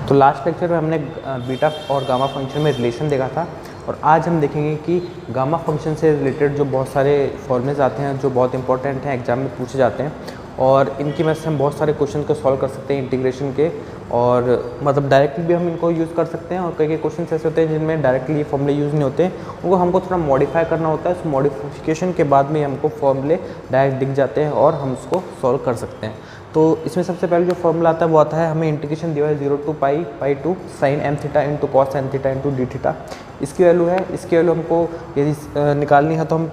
तो last lecture में हमने बीटा और गामा फंक्शन में रिलेशन देखा था और आज हम देखेंगे कि गामा फंक्शन से रिलेटेड जो बहुत सारे फॉर्मूलेज आते हैं जो बहुत इंपॉर्टेंट हैं, एग्जाम में पूछे जाते हैं और इनकी वजह से हम बहुत सारे क्वेश्चन को सॉल्व कर सकते हैं इंटीग्रेशन के, और मतलब डायरेक्टली भी हम इनको यूज़ कर सकते हैं और कई क्वेश्चन ऐसे होते हैं जिनमें डायरेक्टली ये फॉर्मूले यूज़ नहीं होते, उनको हमको थोड़ा मॉडिफाई करना होता है। उस मॉडिफिकेशन के बाद में हमको फॉर्मूले डायरेक्ट दिख जाते हैं और हम उसको सॉल्व कर सकते हैं। तो इसमें सबसे पहले जो फॉर्मूला आता है वो आता है, हमें इंटीग्रेशन दिया है 0 to pi two sine M theta into cos N theta into D theta, इसकी वैल्यू है। इसकी वैल्यू हमको यदि निकालनी है तो हम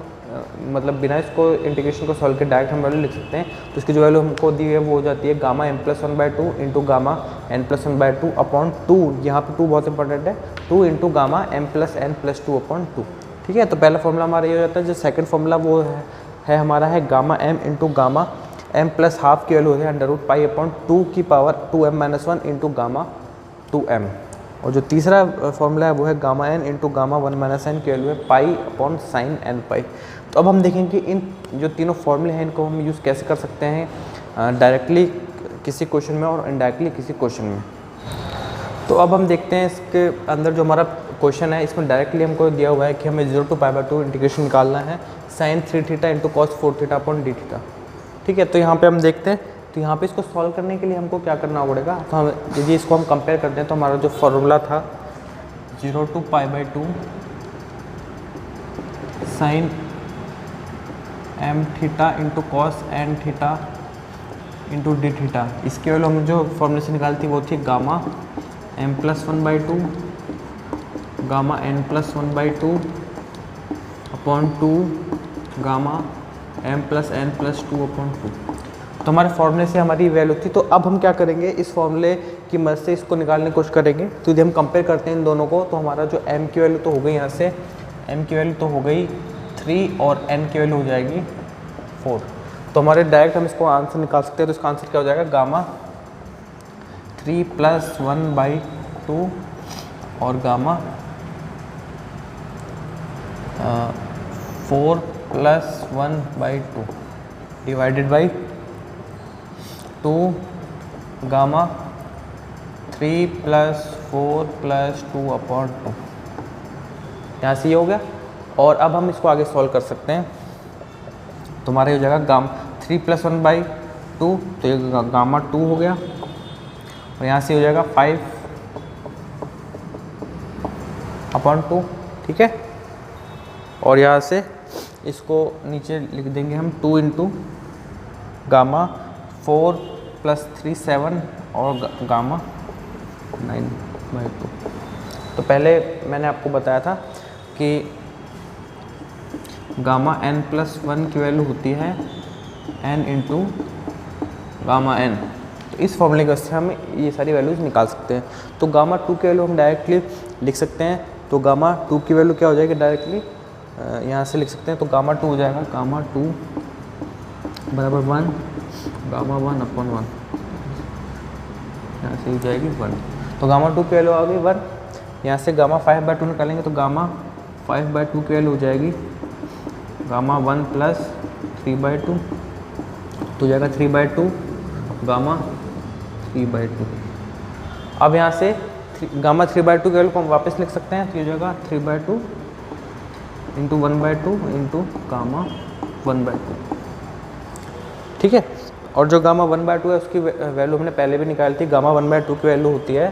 मतलब बिना इसको इंटीग्रेशन को सॉल्व के डायरेक्ट हम वैल्यू लिख सकते हैं। तो इसकी जो वैल्यू हमको दी है वो हो जाती है gamma m plus 1/2 into gamma n plus 1/2 upon 2, यहाँ पे 2 बहुत इंपॉर्टेंट है, 2 into gamma m plus n plus 2 upon 2। ठीक है, तो पहला फॉर्मूला हमारा ये हो जाता है। जो सेकंड फॉर्मूला वो है हमारा है gamma m into gamma m plus half की वैल्यू है अंडर रूट पाई अपॉन 2 की power 2m minus 1 into gamma 2m। और जो तीसरा फॉर्मूला है वो है gamma n into gamma 1 minus n की वैल्यू है पाई अपॉन साइन n पाई। तो अब हम देखेंगे कि इन जो तीनों फॉर्मूले हैं इनको हम यूज़ कैसे कर सकते हैं डायरेक्टली किसी क्वेश्चन में और इनडायरेक्टली किसी क्वेश्चन में। तो अब हम देखते हैं इसके अंदर जो हमारा क्वेश्चन है इसमें डायरेक्टली हमको दिया हुआ है कि हमें 0 to पाई/2 इंटीग्रेशन निकालना है sine 3 theta into cos 4 theta upon d theta. ठीक है, तो यहाँ पे हम देखते हैं, तो यहाँ पे इसको सॉल्व करने के लिए हमको क्या करना पड़ेगा। तो हम यदि इसको हम कंपेयर करते हैं तो हमारा जो फॉर्मूला था 0 to पाई/2 sine M theta into cos N theta into D theta, इसकी वैल्यू हम जो फॉर्मूले से निकाली थी वो थी gamma m plus 1/2 gamma n plus 1/2 upon 2 gamma m plus n plus 2 upon 2। तो हमारे फॉर्मूले से हमारी वैल्यू थी। तो अब हम क्या करेंगे, इस फॉर्मूले की मदद से इसको निकालने की कोशिश करेंगे। तो यदि हम कंपेयर करते हैं इन दोनों को तो हमारा जो m की वैल्यू तो हो गई, यहाँ से m की वैल्यू तो हो गई 3 और n की वैल्यू हो जाएगी 4। तो हमारे डायरेक्ट हम इसको आंसर निकाल सकते हैं। तो इसका आंसर क्या हो जाएगा, गामा 3 प्लस 1/2 और gamma 4 plus 1/2 divided by 2 gamma 3 plus 4 plus 2 upon 2। यहाँ से ये हो गया और अब हम इसको आगे सॉल्व कर सकते हैं। तो हमारा हो जाएगा गामा 3 प्लस 1/2, तो ये गामा 2 हो गया और यहाँ से हो जाएगा 5 अपॉन 2। ठीक है, और यहाँ से इसको नीचे लिख देंगे हम 2 इंटू गामा 4 प्लस 3 7 और गामा 9/2। तो पहले मैंने आपको बताया था कि गामा n प्लस 1 की वैल्यू होती है n इंटू गामा n। तो इस फॉर्मूले की वजह से हम ये सारी वैल्यूज़ निकाल सकते हैं। तो गामा 2 की वैल्यू हम डायरेक्टली लिख सकते हैं। तो गामा 2 की वैल्यू क्या हो जाएगी, डायरेक्टली यहाँ से लिख सकते हैं। तो गामा 2 हो जाएगा गामा 2 बराबर 1 गामा 1 अपॉन 1, यहाँ से हो जाएगी 1। तो गामा 2 की वैल्यू आ गई 1। यहाँ से गामा 5/2 निकालेंगे तो गामा 5/2 की वैल्यू हो जाएगी गामा 1 प्लस 3/2, तो हो जाएगा 3/2 गामा 3/2। अब यहाँ से गामा 3/2 की वैल्यू को हम वापस लिख सकते हैं। तो ये हो जाएगा 3/2 इंटू 1/2 इंटू गामा 1/2। ठीक है, और जो गामा 1/2 है उसकी वैल्यू हमने पहले भी निकाली थी। गामा 1/2 की वैल्यू होती है,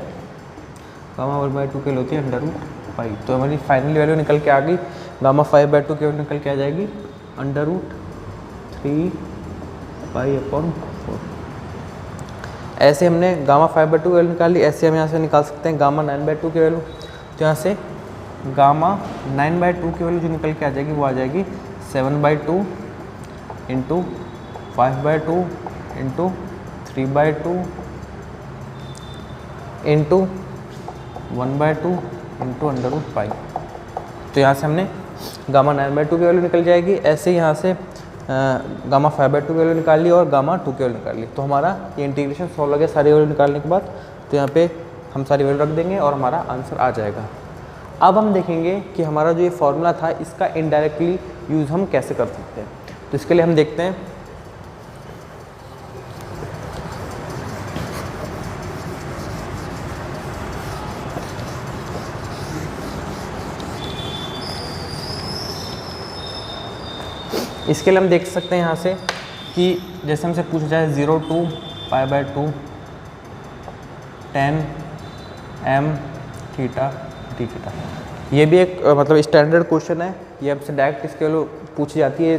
गामा 1/2 की वैल्यू होती है अंडर रूट पाई। तो हमारी फाइनल वैल्यू निकल के आ गई, गामा 5/2 की वैल्यू निकल के आ जाएगी अंडर रूट 3 पाई अपॉन 4। ऐसे हमने गामा 5/2 की वैल्यू निकाली, ऐसे हम यहाँ से निकाल सकते हैं गामा 9/2 की वैल्यू। तो यहाँ से गामा 9/2 की वैल्यू जो निकल के आ जाएगी वो आ जाएगी 7/2 into 5/2 into 3/2 into 1/2 into under root pi. तो यहाँ से हमने गामा 9/2 की वैल्यू निकल जाएगी। ऐसे ही यहाँ से गामा 5/2 की वैल्यू निकाल ली और गामा 2 की वैल्यू निकाल ली। तो हमारा ये इंटीग्रेशन सॉल्व हो गया सारी वैल्यू निकालने के बाद। तो यहाँ पे हम सारी वैल्यू रख देंगे और हमारा आंसर आ जाएगा। अब हम देखेंगे कि हमारा जो ये फॉर्मूला था इसका इनडायरेक्टली यूज़ हम कैसे कर सकते हैं। तो इसके लिए हम देखते हैं इसके लिए हम देख सकते हैं यहाँ से कि जैसे हमसे पूछा जाए 0 to π/2 tan m theta d theta, ये भी एक मतलब स्टैंडर्ड क्वेश्चन है, ये हमसे डायरेक्ट इसके वैल्यू पूछी जाती है।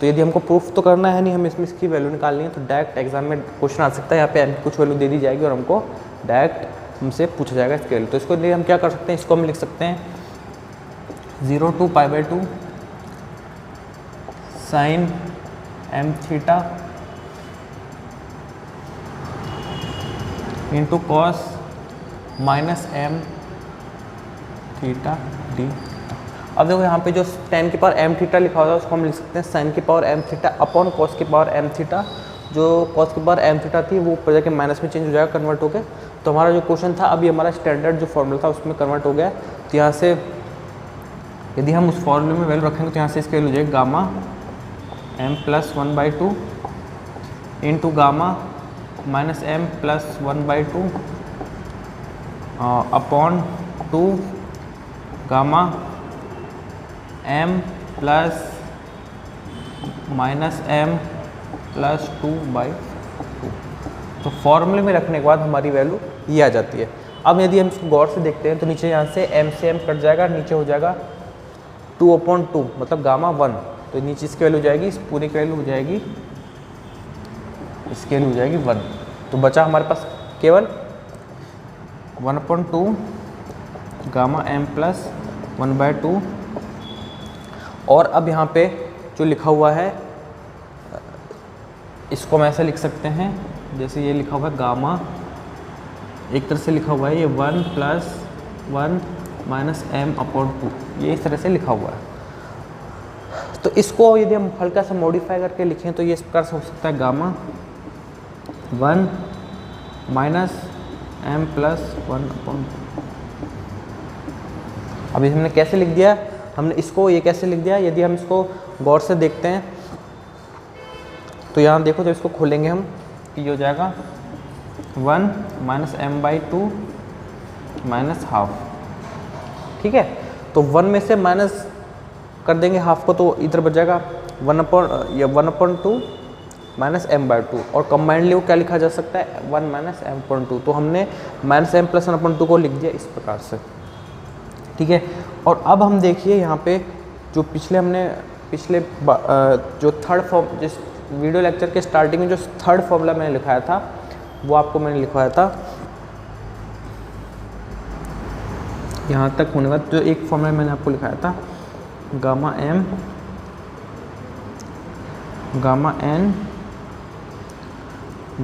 तो यदि हमको प्रूफ तो करना है नहीं, हमें इसमें इसकी वैल्यू निकालनी है, तो डायरेक्ट एग्जाम में क्वेश्चन आ सकता है। यहाँ पे कुछ वैल्यू दे दी जाएगी और हमको डायरेक्ट हमसे पूछा जाएगा इसके वैल्यू। तो इसको लिए हम क्या कर सकते हैं, इसको हम लिख सकते हैं 0 to π/2 sin m theta into cos -m theta D. अब देखो यहाँ पे जो tan की पावर m थीटा लिखा होता है उसको हम लिख सकते हैं sin की power m theta upon cos की पावर m थीटा। जो cos की पावर m थीटा थी वो ऊपर जाके माइनस में चेंज हो जाएगा, कन्वर्ट हो गया। तो हमारा जो क्वेश्चन था अभी हमारा स्टैंडर्ड जो फॉर्मूला था उसमें कन्वर्ट हो गया। तो यहाँ से यदि हम उस फॉर्मूले में वैल्यू रखेंगे तो यहाँ से इसकी वैल्यू हो जाएगी gamma m + 1/2 into gamma -m + 1/2 upon 2 gamma m + -m + 2/2। तो फॉर्मूले में रखने के बाद हमारी वैल्यू ये आ जाती है। अब यदि हम इसको गौर से देखते हैं तो नीचे यहाँ से m कट जाएगा, नीचे हो जाएगा 2/2 मतलब गामा 1। तो नीचे इसकी वैल्यू हो जाएगी, इस पूरे की वैल्यू हो जाएगी, इसकी वैल्यू हो जाएगी 1। तो बचा हमारे पास केवल 1/2 गामा m + 1/2। और अब यहाँ पे जो लिखा हुआ है इसको हम ऐसे लिख सकते हैं, जैसे ये लिखा हुआ है गामा, एक तरह से लिखा हुआ है ये 1 + 1 - m/2, ये इस तरह से लिखा हुआ है। तो इसको यदि हम हल्का सा मॉडिफाई करके लिखें तो ये इस प्रकार से हो सकता है गामा 1 - m + 1/2। अभी हमने कैसे लिख दिया, हमने इसको ये कैसे लिख दिया, यदि हम इसको गौर से देखते हैं तो यहाँ देखो जब इसको खोलेंगे हम ये हो जाएगा 1 - m/2 -½ ठीक है। तो 1 में से माइनस कर देंगे हाफ को तो इधर बच जाएगा 1/2 -m/2 और कंबाइंडली वो क्या लिखा जा सकता है 1 - m/2। तो हमने -m + 1/2 को लिख दिया इस प्रकार से, ठीक है। और अब हम देखिए यहाँ पे जो पिछले जो थर्ड फॉर्म, जिस वीडियो लेक्चर के स्टार्टिंग में जो थर्ड फॉर्मूला मैंने लिखाया था वो आपको मैंने लिखवाया था। यहाँ तक होने बाद जो एक फॉर्मूला मैंने आपको लिखाया था gamma m gamma n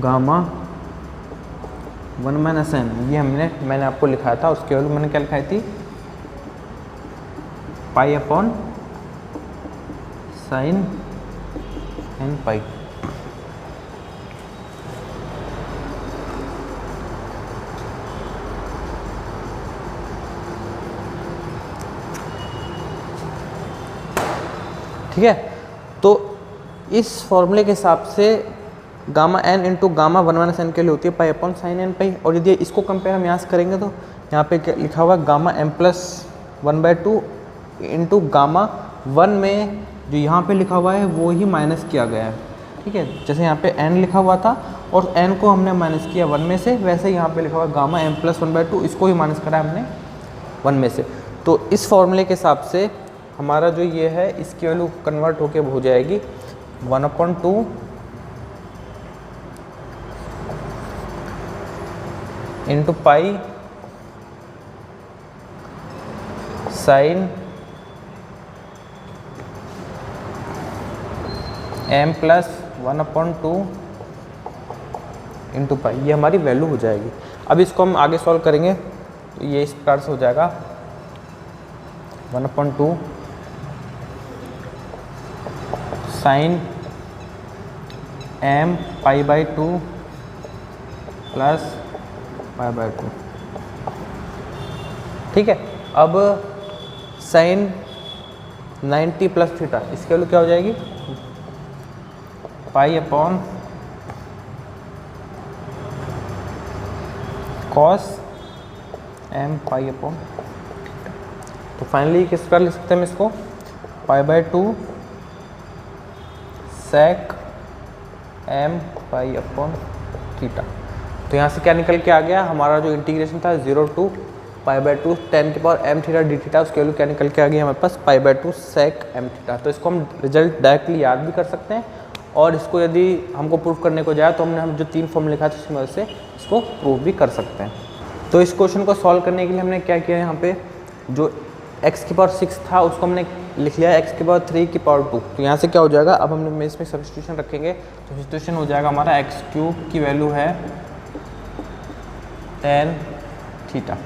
gamma 1 - n, ये मैंने आपको लिखाया था। उसके वैल्यू मैंने क्या लिखाई थी π/sin nπ। ठीक है। तो इस फॉर्मूले के हिसाब से gamma n into gamma 1 - n के लिए होती है π/sin nπ। और यदि इसको कंपेयर हम यहाँ से करेंगे तो यहाँ पे क्या लिखा हुआ है गामा m + 1/2 इंटू गामा 1 में जो यहाँ पे लिखा हुआ है वो ही माइनस किया गया है, ठीक है। जैसे यहाँ पे n लिखा हुआ था और n को हमने माइनस किया 1 में से, वैसे यहाँ पे लिखा हुआ है गामा m + 1/2, इसको ही माइनस करा हमने 1 में से। तो इस फॉर्मूले के हिसाब से हमारा जो ये है इसकी वैल्यू कन्वर्ट होके हो जाएगी 1/2 into pi sine m + 1/2 into pi, ये हमारी वैल्यू हो जाएगी। अब इसको हम आगे सॉल्व करेंगे तो ये इस प्रकार से हो जाएगा 1/2 साइन m π/2 प्लस π/2, ठीक है। अब साइन 90 + थीटा, इसकी वैल्यू क्या हो जाएगी π/cos m π/, तो फाइनली किस प्रकार लिख सकते हैं हम इसको π/2 sec m pi upon theta. तो यहाँ से क्या निकल के आ गया, हमारा जो इंटीग्रेशन था 0 टू पाई बाई 2 10 की power m theta D theta, उसके वैल्यू क्या निकल के आ गई हमारे पास pi by 2 sec m theta. तो इसको हम रिजल्ट डायरेक्टली याद भी कर सकते हैं, और इसको यदि हमको प्रूव करने को जाए तो हम जो 3 फॉर्म लिखा था उसकी मदद से इसको प्रूव भी कर सकते हैं। तो इस क्वेश्चन को सॉल्व करने के लिए हमने क्या किया, यहाँ पे जो x की पावर 6 था उसको हमने लिख लिया x की पावर 3 की पावर 2। तो यहाँ से क्या हो जाएगा, अब हम इसमें सब्स्टिट्यूशन रखेंगे तो सब्स्टिट्यूशन हो जाएगा हमारा x क्यूब की वैल्यू है tan थीटा।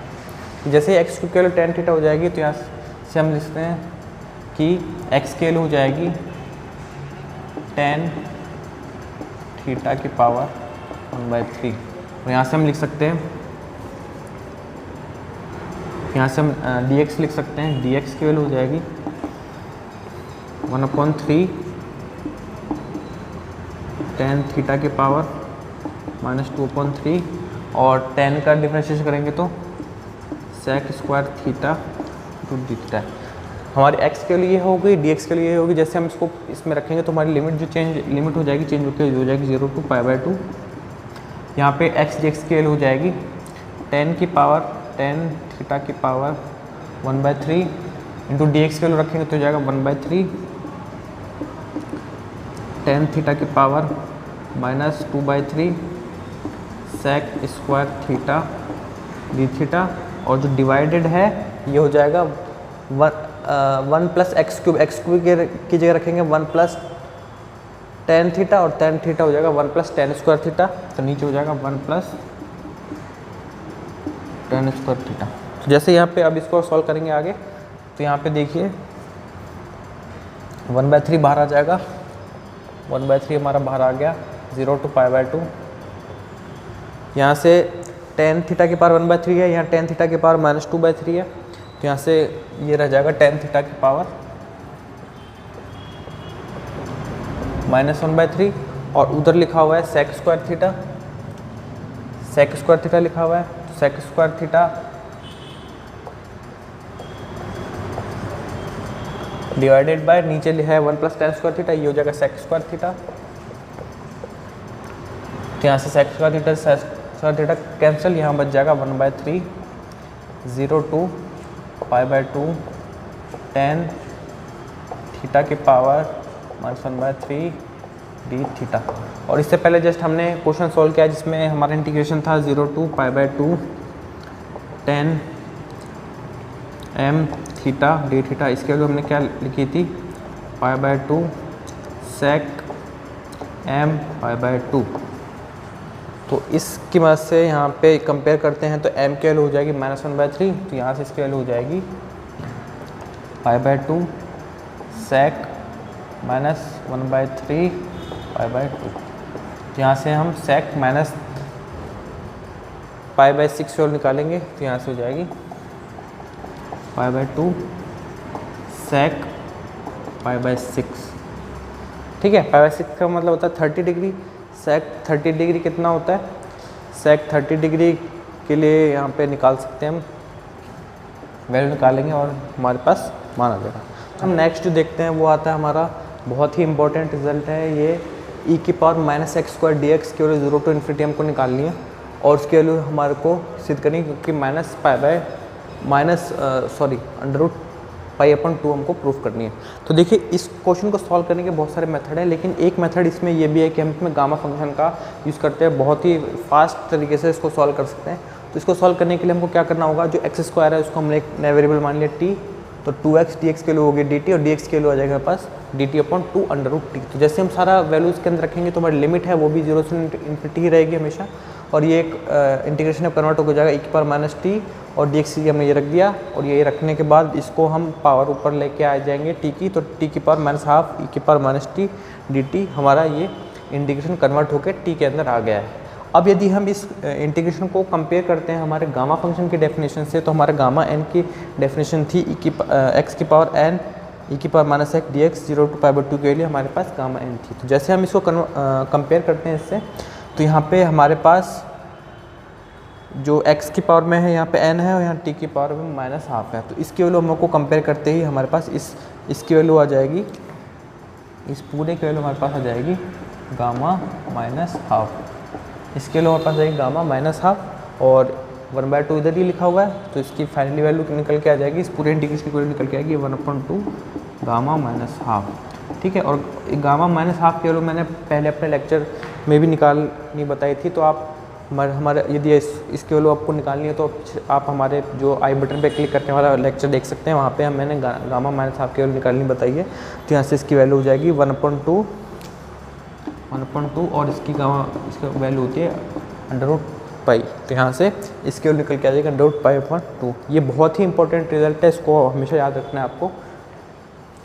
जैसे x क्यूब की वैल्यू tan थीटा हो जाएगी तो यहाँ से हम लिखते हैं कि x की वैल्यू हो जाएगी tan थीटा की पावर 1/3। और यहाँ से हम लिख सकते हैं, यहाँ से हम dx लिख सकते हैं, dx की वैल्यू हो जाएगी 1/3 tan थीटा की पावर -2/3, और tan का डिफरेंशिएशन करेंगे तो sec square theta two D theta. हमारी x के लिए हो गई, dx के लिए होगी। जैसे हम इसको इसमें रखेंगे तो हमारी लिमिट जो लिमिट हो जाएगी चेंज होकर हो जाएगी 0 टू पाई बाई 2। यहाँ पे x dx की वैल्यू हो जाएगी tan थीटा की पावर 1/3 इंटू डी एक्स की वैल्यू रखेंगे तो हो जाएगा 1/3 tan थीटा की power -2/3 sec square theta D theta, और जो डिवाइडेड है ये हो जाएगा 1 प्लस एक्स क्यूब की जगह रखेंगे 1 प्लस tan थीटा, और tan थीटा हो जाएगा 1 प्लस tan स्क्वायर थीटा। तो नीचे हो जाएगा 1 प्लस tan स्क्वायर थीटा। तो जैसे यहाँ पे अब इसको सॉल्व करेंगे आगे, तो यहाँ पे देखिए 1/3 बाहर आ जाएगा, 1/3 हमारा बाहर आ गया, 0 टू पाई बाई 2। यहाँ से tan थीटा की पावर 1/3 है, यहाँ tan थीटा की पावर -2/3 है, तो यहाँ से ये रह जाएगा tan थीटा की पावर -1/3, और उधर लिखा हुआ है sec स्क्वायर थीटा लिखा हुआ है, तो sec square theta divided by नीचे है 1 प्लस tan स्क्वायर थीटा, ये हो जाएगा sec स्क्वायर थीटा। तो यहाँ से sec स्क्वायर थीटा कैंसिल, यहाँ बच जाएगा 1/3 0 to pi by 2 tan theta की पावर -1/3 डी थीटा। और इससे पहले जस्ट हमने क्वेश्चन सॉल्व किया जिसमें हमारा इंटीग्रेशन था 0 to pi by 2 tan m theta D theta. इसके लिए हमने क्या लिखी थी, pi by 2 sec m pi by 2। तो इसकी मदद से यहाँ पे कंपेयर करते हैं तो m की वैल्यू हो जाएगी -1/3, तो यहाँ से इसकी वैल्यू हो जाएगी पाई बाई 2 sec -1/3 पाई बाई 2। यहाँ से हम sec minus pi by 6 value निकालेंगे, तो यहाँ से हो जाएगी पाई बाई 2 sec पाई बाई 6। ठीक है, पाई बाई 6 का मतलब होता है 30 डिग्री। sec 30 डिग्री कितना होता है, sec 30 डिग्री के लिए यहाँ पे निकाल सकते हैं हम, वैल्यू निकालेंगे और हमारे पास मान आ जाएगा। हम नेक्स्ट जो देखते हैं वो आता है हमारा बहुत ही इंपॉर्टेंट रिजल्ट है, ये e की पावर -x² dx की वैल्यू 0 टू इन्फिनिटी हमको निकालनी है, और उसकी वैल्यू हमारे को सिद्ध करनी है क्योंकि √π/2 हमको प्रूफ करनी है। तो देखिए इस क्वेश्चन को सॉल्व करने के बहुत सारे मेथड है, लेकिन एक मेथड इसमें ये भी है कि हम इसमें गामा फंक्शन का यूज़ करते हैं, बहुत ही फास्ट तरीके से इसको सॉल्व कर सकते हैं। तो इसको सॉल्व करने के लिए हमको क्या करना होगा, जो x² है उसको हमने एक नया वेरिएबल मान लिया t, तो 2x dx के लिए होगी dt, और dx के लिए आ जाएगा हमारे पास dt/2 √t। तो जैसे हम सारा वैल्यू इसके अंदर रखेंगे तो हमारी लिमिट है वो भी 0 से इन्फिनिटी ही रहेगी हमेशा, और ये एक इंटीग्रेशन में कन्वर्ट हो जाएगा e की पावर -t, और dx हमने ये रख दिया, और ये रखने के बाद इसको हम पावर ऊपर लेके आ जाएंगे t की, तो t की पावर -12 e की पावर -t dt हमारा ये इंटीग्रेशन कन्वर्ट होकर t के अंदर आ गया है। अब यदि हम इस इंटीग्रेशन को कंपेयर करते हैं हमारे गामा फंक्शन की डेफिनेशन से, तो हमारे गामा n की डेफिनेशन थी x की पावर n e की power -x dx 0 to pi by 2 के लिए हमारे पास गामा n थी। तो जैसे हम इसको कंपेयर करते हैं इससे, तो यहाँ पे हमारे पास जो x की पावर में है यहाँ पे n है, और यहाँ t की पावर में -12 है। तो इसकी वैल्यू हमको कंपेयर करते ही हमारे पास इसकी वैल्यू आ जाएगी इस पूरे की वैल्यू हमारे पास आ जाएगी गामा माइनस हाफ, इसके वैल्यू हमारे पास आ जाएगी गामा माइनस हाफ, और 1/2 इधर ही लिखा हुआ है, तो इसकी फाइनली वैल्यू निकल के आ जाएगी, इस पूरे इंटीग्रेशन की वैल्यू निकल के आएगी 1/2 गामा माइनस हाफ। ठीक है, और गामा माइनस हाफ की वैल्यू मैंने पहले अपने लेक्चर में भी निकालनी बताई थी, तो आप हमारे यदि इसकी वैल्यू आपको निकालनी है तो आप हमारे जो आई बटन पे क्लिक करके हमारा लेक्चर देख सकते हैं, वहाँ पे मैंने गामा माइनस हाफ की वैल्यू निकालनी बताई है। तो यहाँ से इसकी वैल्यू हो जाएगी 1/2 और इसकी वैल्यू होती है √π। तो यहाँ से इसकी वैल्यू निकल के आ जाएगी √π/2। ये बहुत ही इंपॉर्टेंट रिजल्ट है, इसको हमेशा याद रखना है आपको।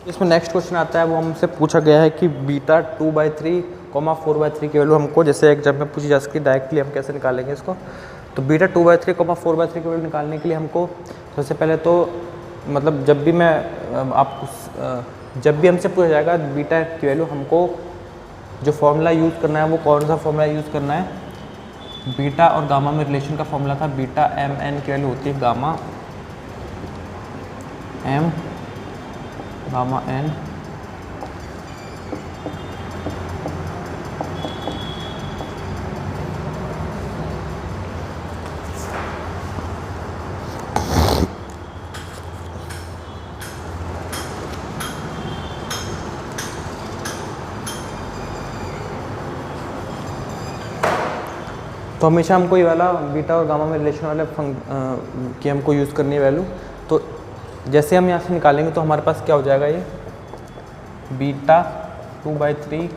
इसमें नेक्स्ट क्वेश्चन आता है, वो हमसे पूछा गया है कि बीटा 2/3, 4/3 की वैल्यू हमको जैसे एग्जाम में पूछी जा सकती है, डायरेक्टली हम कैसे निकालेंगे इसको। तो बीटा 2/3, 4/3 की वैल्यू निकालने के लिए हमको सबसे पहले तो मतलब जब भी हमसे पूछा जाएगा बीटा की वैल्यू, हमको जो फॉर्मूला यूज़ करना है वो कौन सा फॉर्मूला यूज़ करना है। बीटा और गामा में रिलेशन का फॉर्मूला था, बीटा mn की वैल्यू होती है गामा m गामा n तो हमेशा हमको ये वाला बीटा और गामा में रिलेशन वाले की हमको यूज़ करनी है वैल्यू। तो जैसे हम यहाँ से निकालेंगे तो हमारे पास क्या हो जाएगा, ये बीटा 2/3,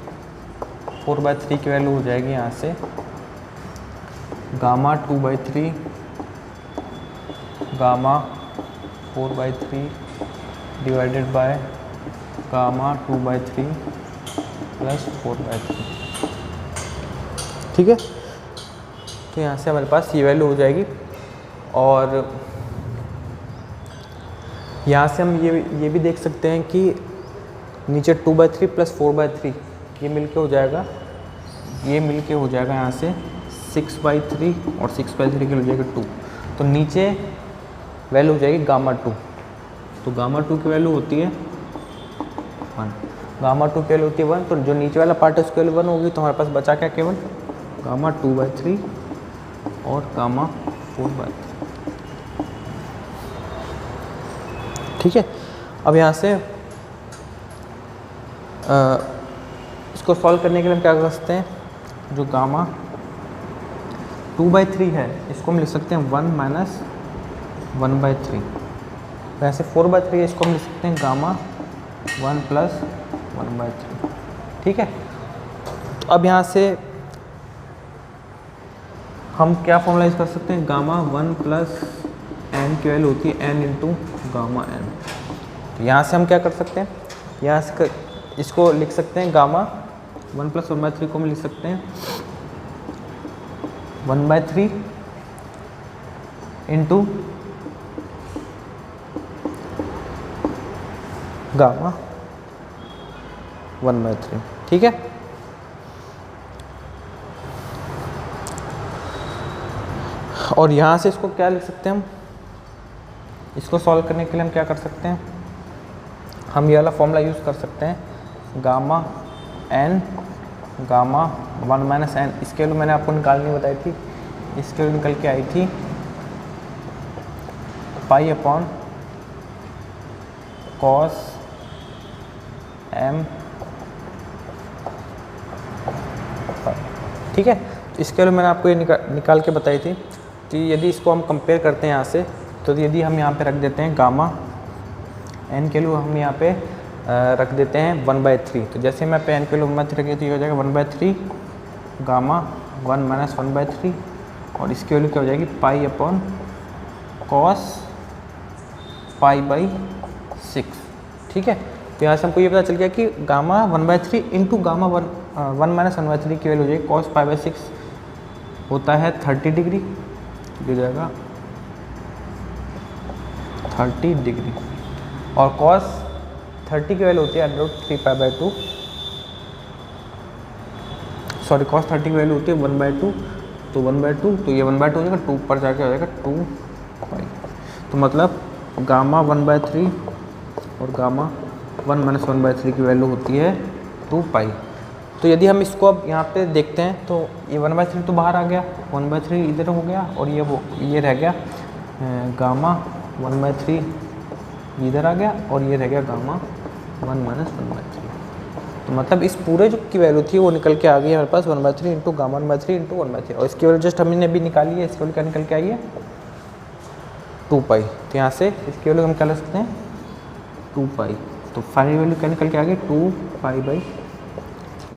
4/3 की वैल्यू हो जाएगी यहाँ से gamma 2/3 gamma 4/3 divided by gamma 2/3 plus 4/3। ठीक है, तो यहाँ से हमारे पास ये वैल्यू हो जाएगी, और यहाँ से हम ये भी देख सकते हैं कि नीचे 2/3 प्लस 4/3 ये मिलके हो जाएगा, यहाँ से 6/3 और 6/3 की हो जाएगी 2। तो नीचे वैल्यू हो जाएगी गामा 2। तो गामा 2 की वैल्यू होती है 1, गामा 2 की वैल्यू होती है 1। तो जो नीचे वाला पार्ट है उसकी वैल्यू 1 होगी, तो हमारे पास बचा क्या, केवल गामा 2/3 और गामा 4/3। ठीक है, अब यहाँ से इसको सॉल्व करने के लिए हम क्या कर सकते हैं, जो गामा 2/3 है इसको हम लिख सकते हैं 1 माइनस 1/3। वैसे 4/3 है, इसको हम लिख सकते हैं गामा 1 प्लस 1/3। ठीक है, तो अब यहाँ से हम क्या फॉर्मूला यूज़ कर सकते हैं, गामा 1 प्लस n की वैल्यू होती है n इंटू गामा n। तो यहाँ से हम क्या कर सकते हैं, यहाँ से इसको लिख सकते हैं गामा 1 प्लस 1/3 को हम लिख सकते हैं 1/3 इंटू गामा 1/3। ठीक है, और यहाँ से इसको क्या लिख सकते हैं हम, इसको सॉल्व करने के लिए हम क्या कर सकते हैं, हम ये वाला फॉर्मूला यूज़ कर सकते हैं gamma n gamma 1 minus n। इसके वैल्यू मैंने आपको निकालनी बताई थी, इसके वैल्यू निकल के आई थी पाई अपॉन कॉस m। ठीक है, इसके वैल्यू मैंने आपको ये निकाल के बताई थी। तो यदि इसको हम कंपेयर करते हैं यहाँ से, तो यदि हम यहाँ पे रख देते हैं गामा n के वैल्यू हम यहाँ पे रख देते हैं 1/3। तो जैसे मैं पे n के वैल्यू 1/3 रखिए तो ये हो जाएगा 1/3 गामा 1 माइनस 1/3, और इसकी वैल्यू क्या हो जाएगी पाई अपॉन कॉस π/6। ठीक है, तो यहाँ से हमको ये पता चल गया कि गामा 1/3 इंटू गामा 1 माइनस 1/3 की वैल्यू हो जाएगी कॉस π/6 होता है 30 डिग्री, हो जाएगा 30 डिग्री, और कॉस 30 की वैल्यू होती है √3π/2। सॉरी, कॉस 30 की वैल्यू होती है 1/2, तो 1/2, तो ये 1/2 हो जाएगा, 2 पर जाके हो जाएगा 2π। तो मतलब गामा 1/3 और गामा 1 माइनस 1/3 की वैल्यू होती है 2 पाई। तो यदि हम इसको अब यहाँ पे देखते हैं तो ये 1/3 तो बाहर आ गया, 1/3 इधर हो गया और ये रह गया गामा 1/3 इधर आ गया और ये रह गया गामा 1 - 1/3। तो मतलब इस पूरे जो की वैल्यू थी वो निकल के आ गई हमारे पास 1/3 इंटू गामा 1/3 इंटू 1/3 और इसकी वैल्यू जस्ट हमने अभी निकाली है। इसकी वैल्यू क्या निकल के आई है 2 पाई। तो यहाँ से इसकी वैल्यू हम क्या ले सकते हैं 2 पाई। तो फाइनल वैल्यू क्या निकल के आ गई 2 पाई/2।